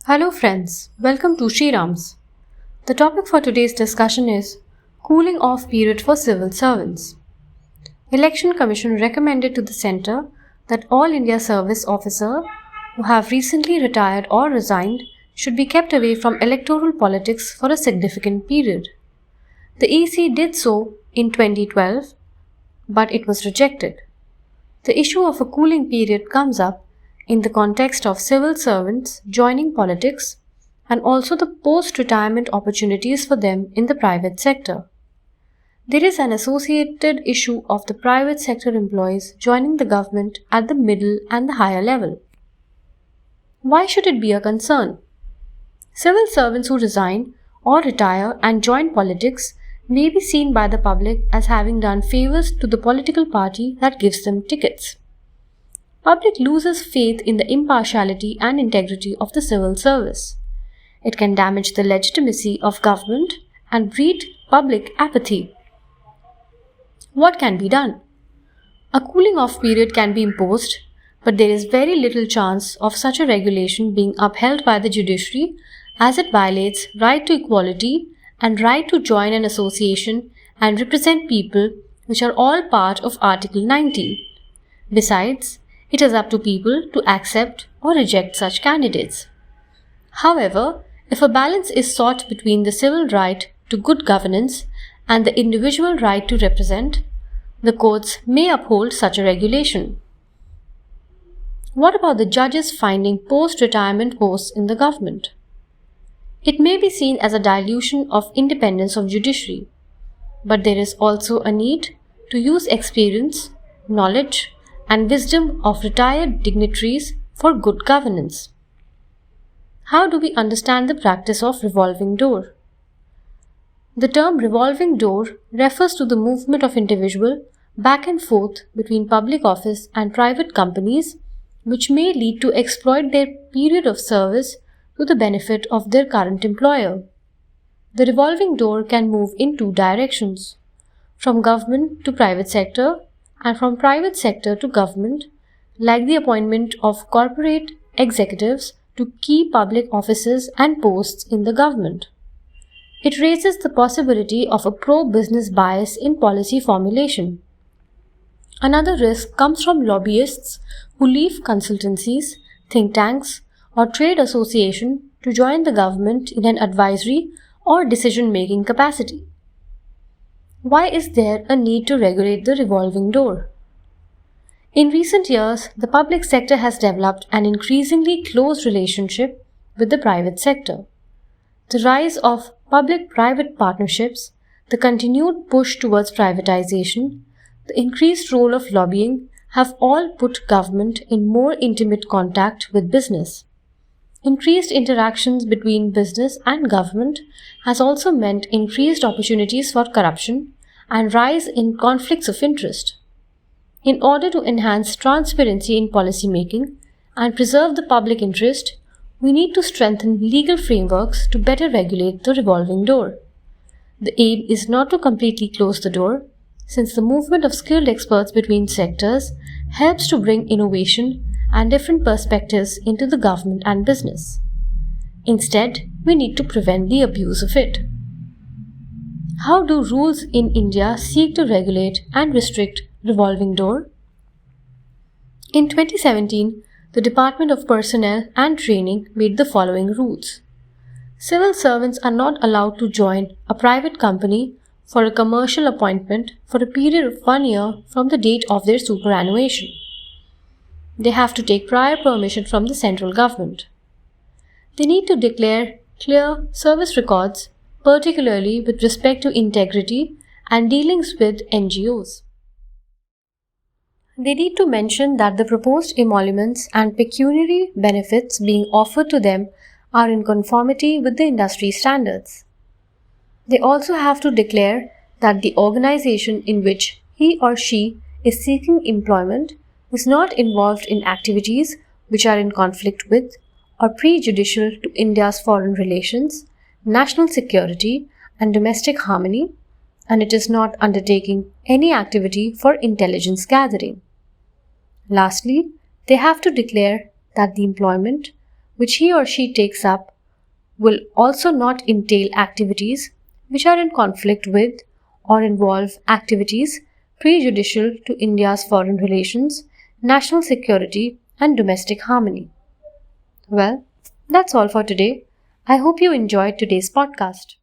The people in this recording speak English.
Hello friends, welcome to Shriram's. The topic for today's discussion is cooling off period for civil servants. Election Commission recommended to the Centre that all India service officers who have recently retired or resigned should be kept away from electoral politics for a significant period. The EC did so in 2012, but it was rejected. The issue of a cooling period comes up in the context of civil servants joining politics and also the post-retirement opportunities for them in the private sector. There is an associated issue of the private sector employees joining the government at the middle and the higher level. Why should it be a concern? Civil servants who resign or retire and join politics may be seen by the public as having done favors to the political party that gives them tickets. Public loses faith in the impartiality and integrity of the civil service. It can damage the legitimacy of government and breed public apathy. What can be done? A cooling off period can be imposed, but there is very little chance of such a regulation being upheld by the judiciary as it violates right to equality and right to join an association and represent people, which are all part of Article 19. Besides, it is up to people to accept or reject such candidates. However, if a balance is sought between the civil right to good governance and the individual right to represent, the courts may uphold such a regulation. What about the judges finding post-retirement posts in the government? It may be seen as a dilution of independence of judiciary, but there is also a need to use experience, knowledge, and wisdom of retired dignitaries for good governance. How do we understand the practice of revolving door? The term revolving door refers to the movement of individual back and forth between public office and private companies, which may lead to exploit their period of service to the benefit of their current employer. The revolving door can move in two directions, from government to private sector and from private sector to government, like the appointment of corporate executives to key public offices and posts in the government. It raises the possibility of a pro-business bias in policy formulation. Another risk comes from lobbyists who leave consultancies, think tanks, or trade association to join the government in an advisory or decision-making capacity. Why is there a need to regulate the revolving door? In recent years, the public sector has developed an increasingly close relationship with the private sector. The rise of public-private partnerships, the continued push towards privatization, the increased role of lobbying have all put government in more intimate contact with business. Increased interactions between business and government has also meant increased opportunities for corruption and rise in conflicts of interest. In order to enhance transparency in policy making and preserve the public interest, we need to strengthen legal frameworks to better regulate the revolving door. The aim is not to completely close the door, since the movement of skilled experts between sectors helps to bring innovation and different perspectives into the government and business. Instead, we need to prevent the abuse of it. How do rules in India seek to regulate and restrict revolving door? In 2017, the Department of Personnel and Training made the following rules. Civil servants are not allowed to join a private company for a commercial appointment for a period of 1 year from the date of their superannuation. They have to take prior permission from the central government. They need to declare clear service records, particularly with respect to integrity and dealings with NGOs. They need to mention that the proposed emoluments and pecuniary benefits being offered to them are in conformity with the industry standards. They also have to declare that the organization in which he or she is seeking employment is not involved in activities which are in conflict with or prejudicial to India's foreign relations, national security, and domestic harmony, and it is not undertaking any activity for intelligence gathering. Lastly, they have to declare that the employment which he or she takes up will also not entail activities which are in conflict with or involve activities prejudicial to India's foreign relations, national security, and domestic harmony. Well, that's all for today. I hope you enjoyed today's podcast.